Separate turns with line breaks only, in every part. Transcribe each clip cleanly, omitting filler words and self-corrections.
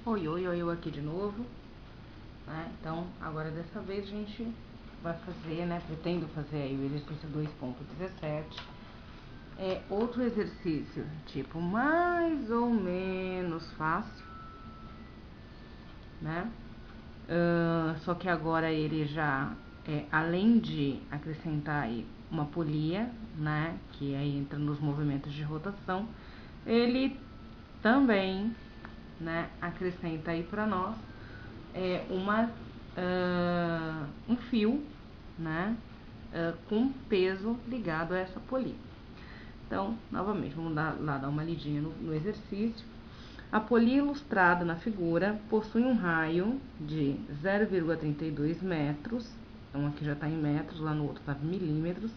Oi, oi, oi, eu aqui de novo, né? Então, agora dessa vez a gente vai fazer, né? Pretendo fazer aí o exercício 2.17. É outro exercício, tipo, mais ou menos fácil, né? Só que agora ele já, além de acrescentar aí uma polia, né? Que aí entra nos movimentos de rotação, ele também, né, acrescenta aí para nós um fio, né, com peso ligado a essa polia. Então, novamente, vamos dar uma lidinha no exercício. A polia ilustrada na figura possui um raio de 0,32 metros, então aqui já está em metros, lá no outro está em milímetros,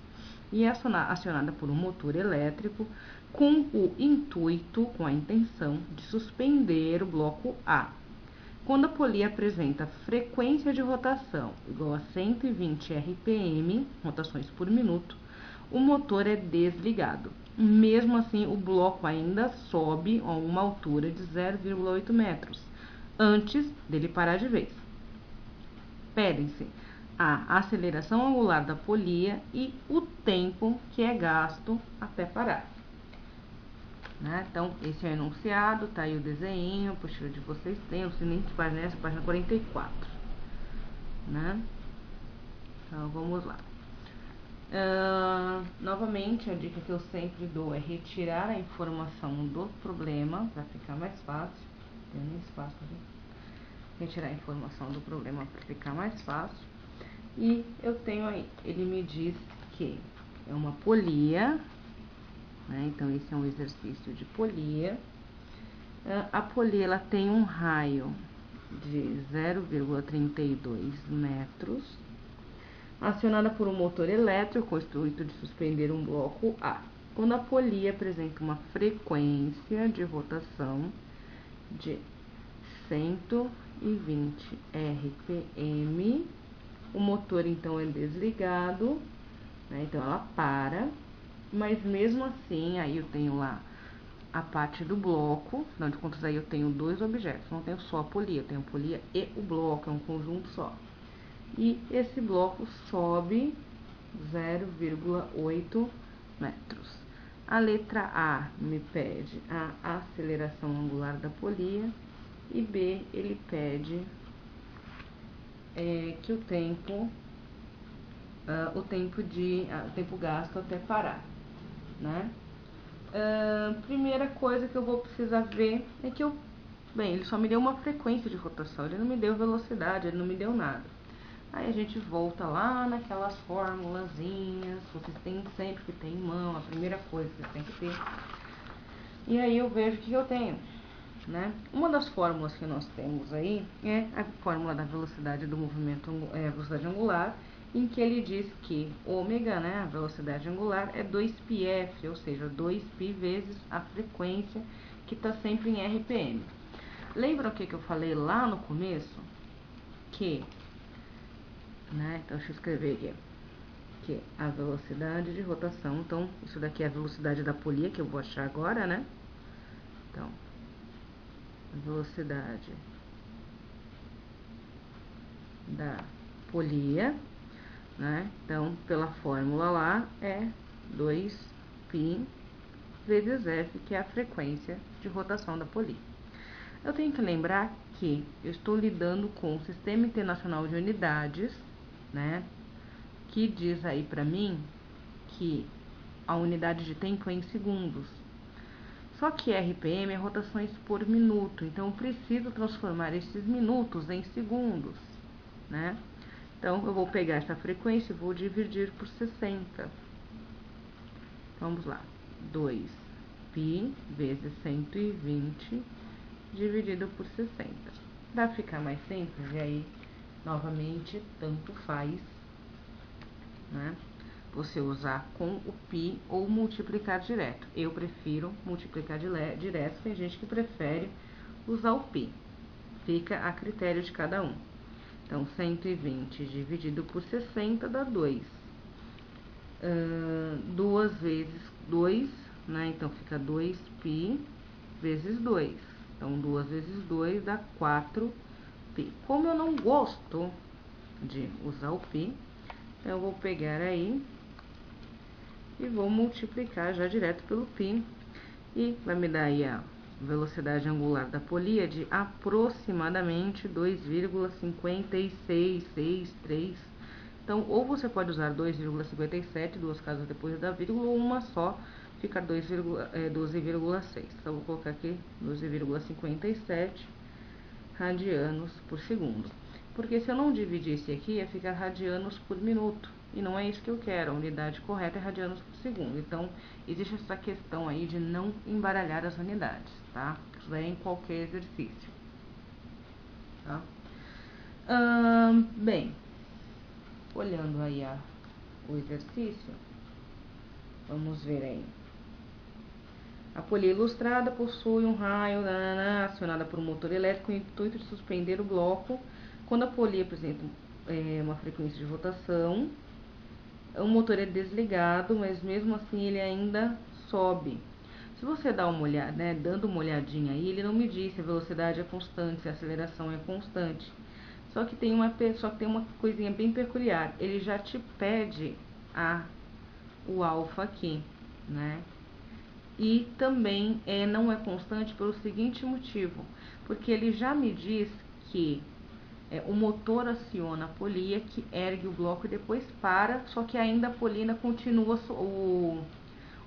e é acionada por um motor elétrico com o intuito, com a intenção de suspender o bloco A. Quando a polia apresenta frequência de rotação igual a 120 RPM, rotações por minuto, o motor é desligado. Mesmo assim, o bloco ainda sobe a uma altura de 0,8 metros, antes dele parar de vez. Pedem-se a aceleração angular da polia e o tempo que é gasto até parar. Né? Então, esse é o enunciado, tá aí o desenho, a postura de vocês tem, o sininho que faz nessa página 44. Né? Então, vamos lá. Novamente, a dica que eu sempre dou é retirar a informação do problema, para ficar mais fácil. Tem um espaço ali. Retirar a informação do problema para ficar mais fácil. E eu tenho aí, ele me diz que é uma polia, né? Então, esse é um exercício de polia. A polia, ela tem um raio de 0,32 metros, acionada por um motor elétrico com o intuito de suspender um bloco A. Quando a polia apresenta uma frequência de rotação de 120 RPM, o motor então é desligado, né? Então ela para, mas mesmo assim, aí eu tenho lá a parte do bloco, afinal de contas aí eu tenho dois objetos, não tenho só a polia, eu tenho a polia e o bloco, é um conjunto só. E esse bloco sobe 0,8 metros. A letra A me pede a aceleração angular da polia e B, ele pede que o tempo gasto até parar, né? Primeira coisa que eu vou precisar ver é que ele só me deu uma frequência de rotação, ele não me deu velocidade, ele não me deu nada. Aí a gente volta lá naquelas formulazinhas, vocês têm sempre que ter em mão, a primeira coisa que vocês têm que ter. E aí eu vejo o que eu tenho, né? Uma das fórmulas que nós temos aí é a fórmula da velocidade do movimento, velocidade angular, em que ele diz que ômega, né, a velocidade angular, é 2πf, ou seja, 2π vezes a frequência, que está sempre em RPM. Lembra o que eu falei lá no começo? Que, né, então deixa eu escrever aqui, que a velocidade de rotação, então isso daqui é a velocidade da polia, que eu vou achar agora, né? Então, a velocidade da polia, né? Então, pela fórmula lá, é 2π vezes F, que é a frequência de rotação da polia. Eu tenho que lembrar que eu estou lidando com o Sistema Internacional de Unidades, né? Que diz aí pra mim que a unidade de tempo é em segundos. Só que RPM é rotações por minuto, então eu preciso transformar esses minutos em segundos, né? Então, eu vou pegar essa frequência e vou dividir por 60. Vamos lá. 2π vezes 120 dividido por 60. Para ficar mais simples, e aí, novamente, tanto faz, né? Você usar com o π ou multiplicar direto. Eu prefiro multiplicar direto, tem gente que prefere usar o π. Fica a critério de cada um. Então, 120 dividido por 60 dá 2. 2 vezes 2, né? Então, fica 2π vezes 2. Então, 2 vezes 2 dá 4π. Como eu não gosto de usar o π, eu vou pegar aí e vou multiplicar já direto pelo π. E vai me dar aí a velocidade angular da polia de aproximadamente 2,5663. Então, ou você pode usar 2,57, duas casas depois da vírgula, ou uma só, fica 12,6. Então, vou colocar aqui 12,57 radianos por segundo. Porque se eu não dividisse aqui, ia ficar radianos por minuto. E não é isso que eu quero, a unidade correta é radianos por segundo. Então, existe essa questão aí de não embaralhar as unidades, tá? Isso daí é em qualquer exercício, tá? Bem, olhando aí o exercício, vamos ver aí. A polia ilustrada possui um raio acionada por um motor elétrico com o intuito de suspender o bloco. Quando a polia apresenta uma frequência de rotação, o motor é desligado, mas mesmo assim ele ainda sobe. Se você dá uma olhada, né, dando uma olhadinha aí, ele não me diz se a velocidade é constante, se a aceleração é constante. Só que tem uma coisinha bem peculiar. Ele já te pede o alfa aqui, né? E também não é constante pelo seguinte motivo, porque ele já me diz que o motor aciona a polia, que ergue o bloco e depois para, só que ainda a polia ainda continua, o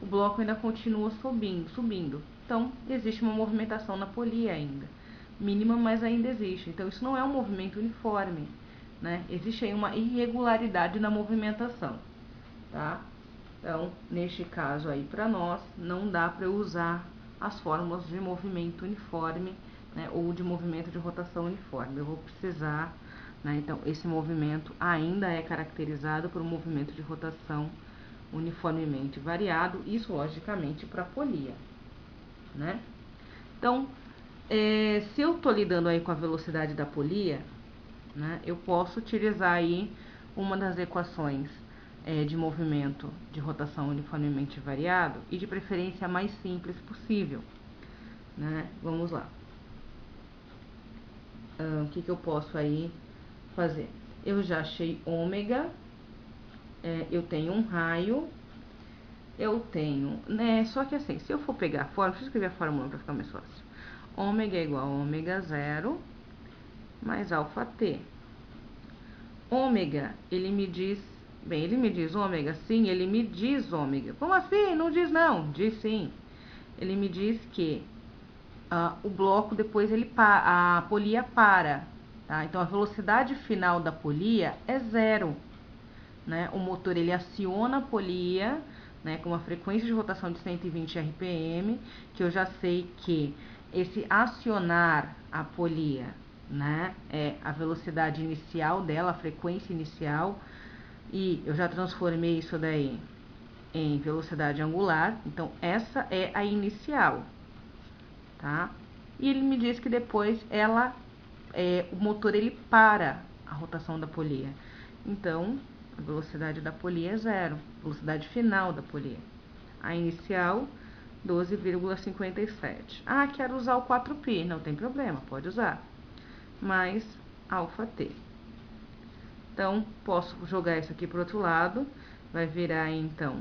bloco ainda continua subindo. Então, existe uma movimentação na polia ainda, mínima, mas ainda existe. Então, isso não é um movimento uniforme, né? Existe aí uma irregularidade na movimentação, tá? Então, neste caso aí, para nós, não dá para usar as fórmulas de movimento uniforme, né, ou de movimento de rotação uniforme. Eu vou precisar, né, então, esse movimento ainda é caracterizado por um movimento de rotação uniformemente variado, isso, logicamente, para a polia, né? Então, se eu estou lidando aí com a velocidade da polia, né, eu posso utilizar aí uma das equações de movimento de rotação uniformemente variado e de preferência a mais simples possível, né? Vamos lá. O que eu posso aí fazer? Eu já achei ômega, eu tenho um raio, eu tenho, né? Só que assim, se eu for pegar a fórmula, deixa eu escrever a fórmula para ficar mais fácil. Ômega é igual a ômega zero mais alfa t. Ômega, ele me diz, bem, ele me diz ômega, sim, ele me diz ômega. Como assim? Não diz não, diz sim. Ele me diz que o bloco depois a polia para, tá? Então a velocidade final da polia é zero, né? O motor ele aciona a polia, né, com uma frequência de rotação de 120 RPM, que eu já sei que esse acionar a polia, né, é a velocidade inicial dela, a frequência inicial, e eu já transformei isso daí em velocidade angular, então essa é a inicial, tá? E ele me diz que depois o motor ele para a rotação da polia. Então, a velocidade da polia é zero, velocidade final da polia. A inicial, 12,57. Ah, quero usar o 4π, não tem problema, pode usar. Mais alfa t. Então, posso jogar isso aqui para o outro lado, vai virar, então,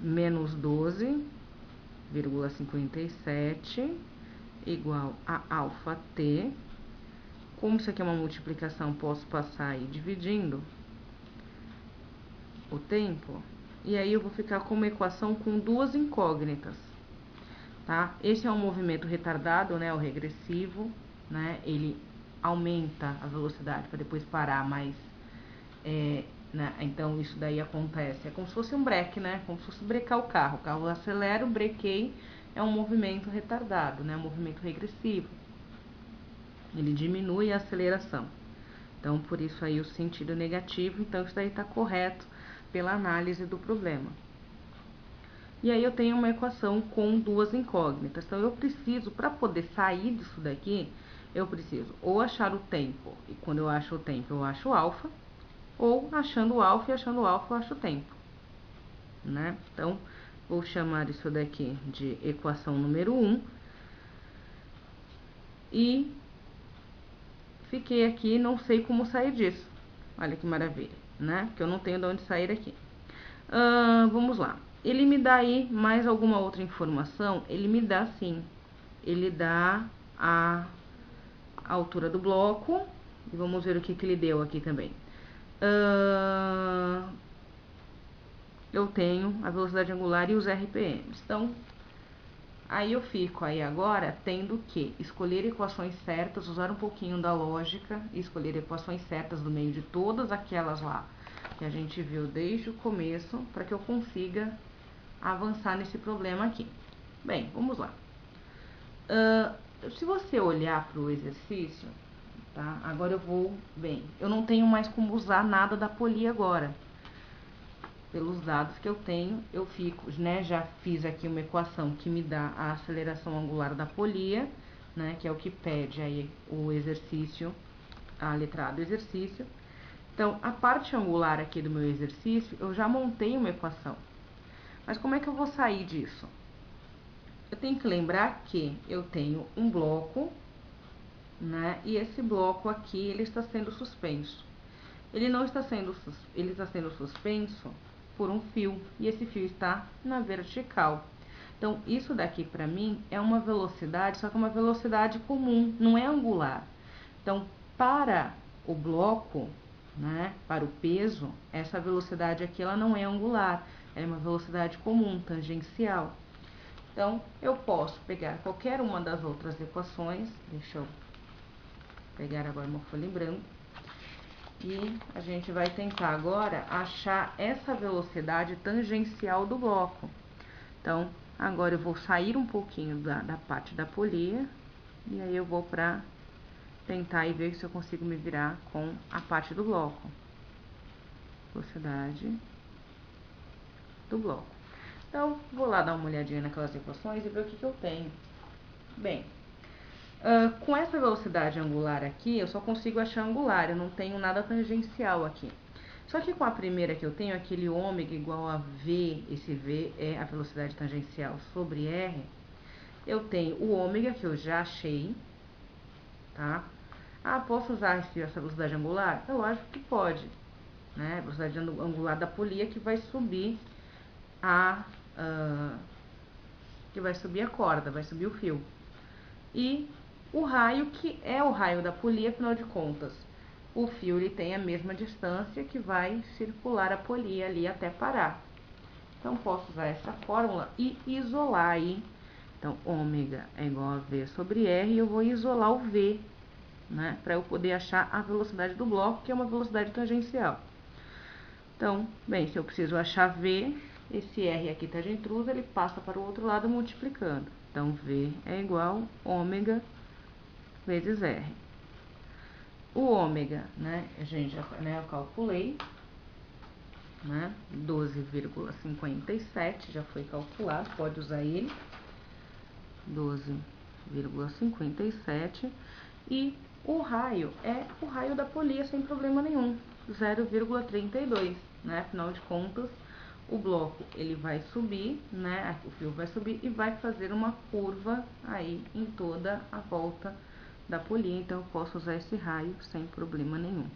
menos 12,57 igual a alfa t. Como isso aqui é uma multiplicação, posso passar aí dividindo o tempo. E aí eu vou ficar com uma equação com duas incógnitas, tá? Esse é um movimento retardado, né, o regressivo, né? Ele aumenta a velocidade para depois parar, mas né, então isso daí acontece. É como se fosse um breque, né? Como se fosse brecar o carro acelera, o brequei, é um movimento retardado, né? Um movimento regressivo. Ele diminui a aceleração. Então, por isso aí o sentido negativo, então isso daí está correto pela análise do problema. E aí eu tenho uma equação com duas incógnitas. Então, eu preciso, para poder sair disso daqui, eu preciso ou achar o tempo, e quando eu acho o tempo eu acho o alfa, ou achando o alfa e achando o alfa eu acho o tempo, né? Então, vou chamar isso daqui de equação número 1. e fiquei aqui, não sei como sair disso. Olha que maravilha, né? Que eu não tenho de onde sair aqui. Vamos lá. Ele me dá aí mais alguma outra informação? Ele me dá sim. Ele dá a altura do bloco. E vamos ver o que ele deu aqui também. Eu tenho a velocidade angular e os RPMs. Então, aí eu fico aí agora tendo que escolher equações certas, usar um pouquinho da lógica e escolher equações certas do meio de todas aquelas lá que a gente viu desde o começo, para que eu consiga avançar nesse problema aqui. Bem, vamos lá. Se você olhar para o exercício, tá? Agora eu vou... Bem, eu não tenho mais como usar nada da poli agora. Pelos dados que eu tenho, eu fico, né? Já fiz aqui uma equação que me dá a aceleração angular da polia, né? Que é o que pede aí o exercício, a letra A do exercício. Então, a parte angular aqui do meu exercício, eu já montei uma equação. Mas como é que eu vou sair disso? Eu tenho que lembrar que eu tenho um bloco, né? E esse bloco aqui, ele está sendo suspenso. Ele não está sendo, ele está sendo suspenso por um fio, e esse fio está na vertical. Então, isso daqui para mim é uma velocidade, só que é uma velocidade comum, não é angular. Então, para o bloco, né, para o peso, essa velocidade aqui ela não é angular, ela é uma velocidade comum, tangencial. Então, eu posso pegar qualquer uma das outras equações, deixa eu pegar agora uma folha em branco, e a gente vai tentar agora achar essa velocidade tangencial do bloco. Então, agora eu vou sair um pouquinho da parte da polia, e aí eu vou para tentar e ver se eu consigo me virar com a parte do bloco. Velocidade do bloco. Então, vou lá dar uma olhadinha naquelas equações e ver o que eu tenho. Bem, com essa velocidade angular aqui, eu só consigo achar angular, eu não tenho nada tangencial aqui. Só que com a primeira que eu tenho, aquele ômega igual a V, esse V é a velocidade tangencial sobre R, eu tenho o ômega que eu já achei, tá? Posso usar essa velocidade angular? Eu acho que pode, né? A velocidade angular da polia que vai subir a corda, vai subir o fio. E o raio, que é o raio da polia, afinal de contas, o fio ele tem a mesma distância que vai circular a polia ali até parar. Então, posso usar essa fórmula e isolar aí. Então, ômega é igual a V sobre R, e eu vou isolar o V, né, para eu poder achar a velocidade do bloco, que é uma velocidade tangencial. Então, bem, se eu preciso achar V, esse R aqui tangentruso, ele passa para o outro lado multiplicando. Então, V é igual a ômega vezes R. O ômega, né, a gente já, né, eu calculei, né, 12,57, já foi calculado, pode usar ele, 12,57, e o raio é o raio da polia sem problema nenhum, 0,32, né, afinal de contas, o bloco ele vai subir, né, o fio vai subir e vai fazer uma curva aí em toda a volta da polia, então eu posso usar esse raio sem problema nenhum.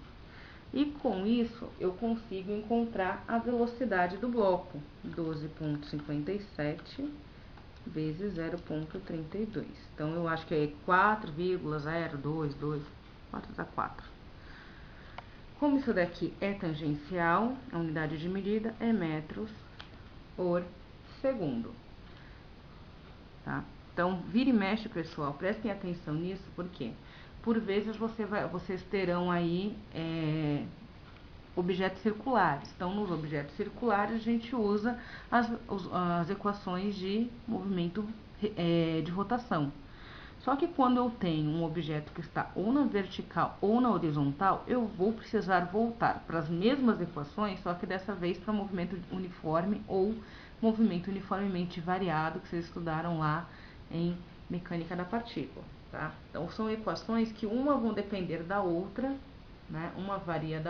E com isso eu consigo encontrar a velocidade do bloco, 12,57 vezes 0,32. Então eu acho que é 4,022, 4. Como isso daqui é tangencial, a unidade de medida é metros por segundo, tá? Então, vira e mexe, pessoal, prestem atenção nisso, porque por vezes vocês terão aí objetos circulares. Então, nos objetos circulares, a gente usa as equações de movimento de rotação. Só que quando eu tenho um objeto que está ou na vertical ou na horizontal, eu vou precisar voltar para as mesmas equações, só que dessa vez para movimento uniforme ou movimento uniformemente variado, que vocês estudaram lá em mecânica da partícula, tá? Então, são equações que uma vão depender da outra, né? Uma varia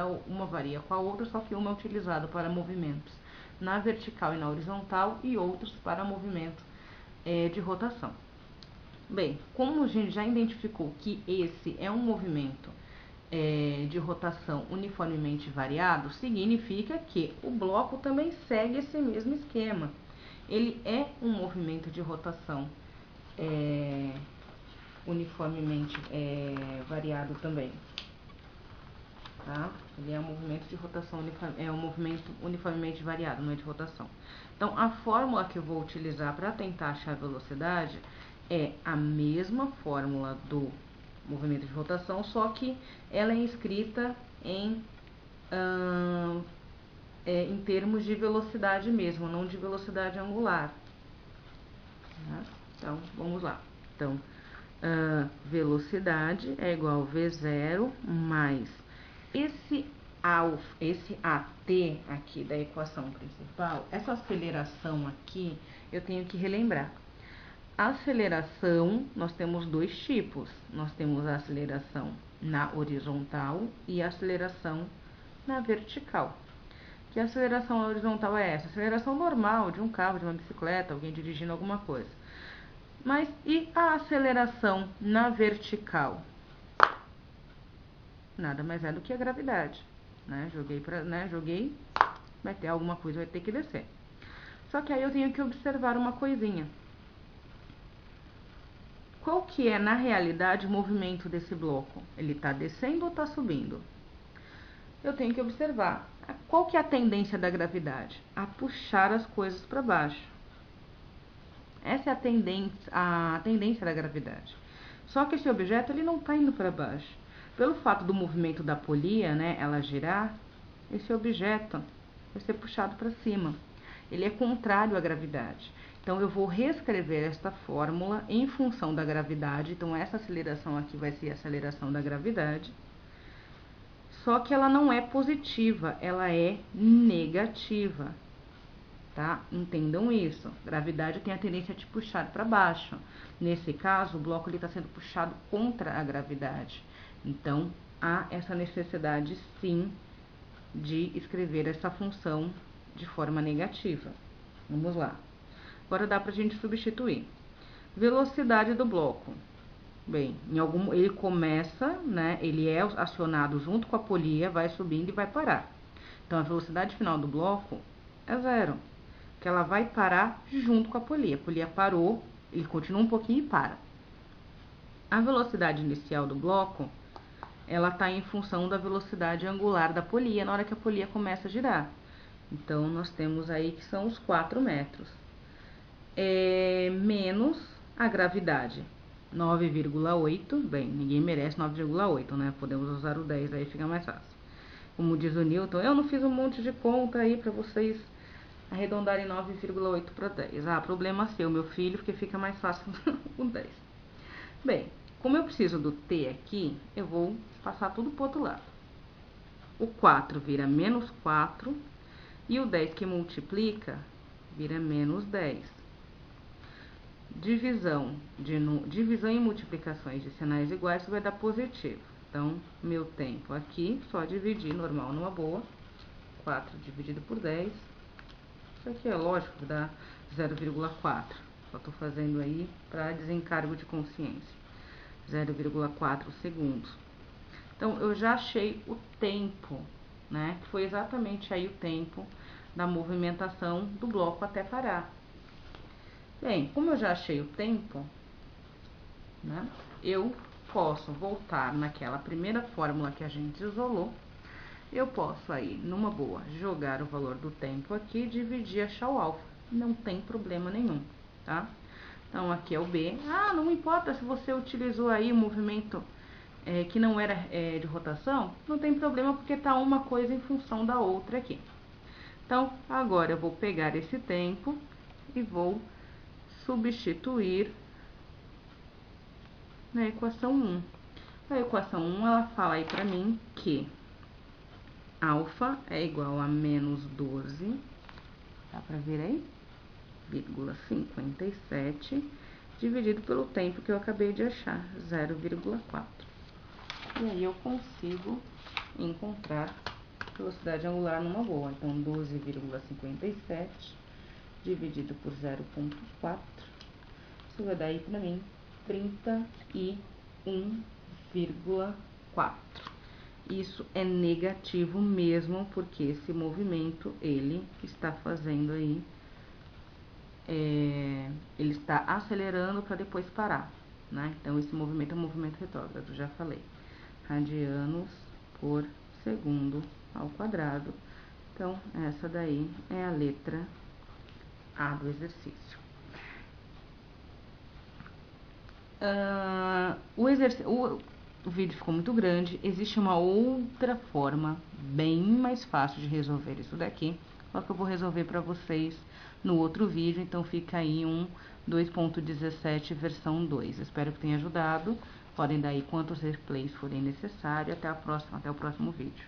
com a outra, só que uma é utilizada para movimentos na vertical e na horizontal e outros para movimentos de rotação. Bem, como a gente já identificou que esse é um movimento de rotação uniformemente variado, significa que o bloco também segue esse mesmo esquema. Ele é um movimento de rotação uniformemente variado também. Tá? Ele é um movimento de rotação, é um movimento uniformemente variado, não é de rotação. Então, a fórmula que eu vou utilizar para tentar achar a velocidade é a mesma fórmula do movimento de rotação, só que ela é escrita em termos de velocidade mesmo, não de velocidade angular. Tá? Então, vamos lá. Então, velocidade é igual a V0 mais esse AT aqui da equação principal, essa aceleração aqui, eu tenho que relembrar. A aceleração, nós temos dois tipos. Nós temos a aceleração na horizontal e a aceleração na vertical. Que a aceleração na horizontal é essa? A aceleração normal de um carro, de uma bicicleta, alguém dirigindo alguma coisa. Mas e a aceleração na vertical? Nada mais é do que a gravidade, né? Joguei, vai ter alguma coisa, vai ter que descer. Só que aí eu tenho que observar uma coisinha. Qual que é, na realidade, o movimento desse bloco? Ele está descendo ou está subindo? Eu tenho que observar. Qual que é a tendência da gravidade? A puxar as coisas para baixo. Essa é a tendência da gravidade. Só que esse objeto ele não está indo para baixo. Pelo fato do movimento da polia, né, ela girar, esse objeto vai ser puxado para cima. Ele é contrário à gravidade. Então, eu vou reescrever esta fórmula em função da gravidade. Então, essa aceleração aqui vai ser a aceleração da gravidade. Só que ela não é positiva, ela é negativa. Tá? Entendam isso. Gravidade tem a tendência de puxar para baixo. Nesse caso, o bloco está sendo puxado contra a gravidade. Então, há essa necessidade, sim, de escrever essa função de forma negativa. Vamos lá. Agora dá para a gente substituir. Velocidade do bloco. Bem, ele começa, né? Ele é acionado junto com a polia, vai subindo e vai parar. Então, a velocidade final do bloco é 0. Que ela vai parar junto com a polia. A polia parou, ele continua um pouquinho e para. A velocidade inicial do bloco, ela está em função da velocidade angular da polia, na hora que a polia começa a girar. Então, nós temos aí que são os 4 metros. Menos a gravidade, 9,8. Bem, ninguém merece 9,8, né? Podemos usar o 10, aí fica mais fácil. Como diz o Newton, eu não fiz um monte de conta aí para vocês arredondarem 9,8 para 10. Ah, problema seu, meu filho, porque fica mais fácil com 10. Bem, como eu preciso do t aqui, eu vou passar tudo para o outro lado. O 4 vira menos 4 e o 10 que multiplica vira menos 10. Divisão e multiplicações de sinais iguais vai dar positivo. Então, meu tempo aqui, só dividir normal numa boa. 4 dividido por 10. Isso aqui é lógico, dá 0,4. Só estou fazendo aí para desencargo de consciência. 0,4 segundos. Então, eu já achei o tempo, né? Foi exatamente aí o tempo da movimentação do bloco até parar. Bem, como eu já achei o tempo, né? Eu posso voltar naquela primeira fórmula que a gente isolou. Eu posso aí, numa boa, jogar o valor do tempo aqui e dividir, achar o alfa. Não tem problema nenhum, tá? Então, aqui é o B. Ah, não importa se você utilizou aí o movimento que não era de rotação, não tem problema porque tá uma coisa em função da outra aqui. Então, agora eu vou pegar esse tempo e vou substituir na equação 1. A equação 1, ela fala aí pra mim que alfa é igual a menos 12, dá pra ver aí? 0,57 dividido pelo tempo que eu acabei de achar, 0,4. E aí eu consigo encontrar velocidade angular numa boa. Então, 12,57 dividido por 0,4, isso vai dar aí pra mim 31,4. Isso é negativo mesmo, porque esse movimento, ele está fazendo aí, ele está acelerando para depois parar, né? Então, esse movimento é um movimento retrógrado, já falei. Radianos por segundo ao quadrado. Então, essa daí é a letra A do exercício. O vídeo ficou muito grande. Existe uma outra forma bem mais fácil de resolver isso daqui, só que eu vou resolver para vocês no outro vídeo. Então fica aí um 2.17 versão 2. Espero que tenha ajudado. Podem dar aí quantos replays forem necessários. Até o próximo vídeo.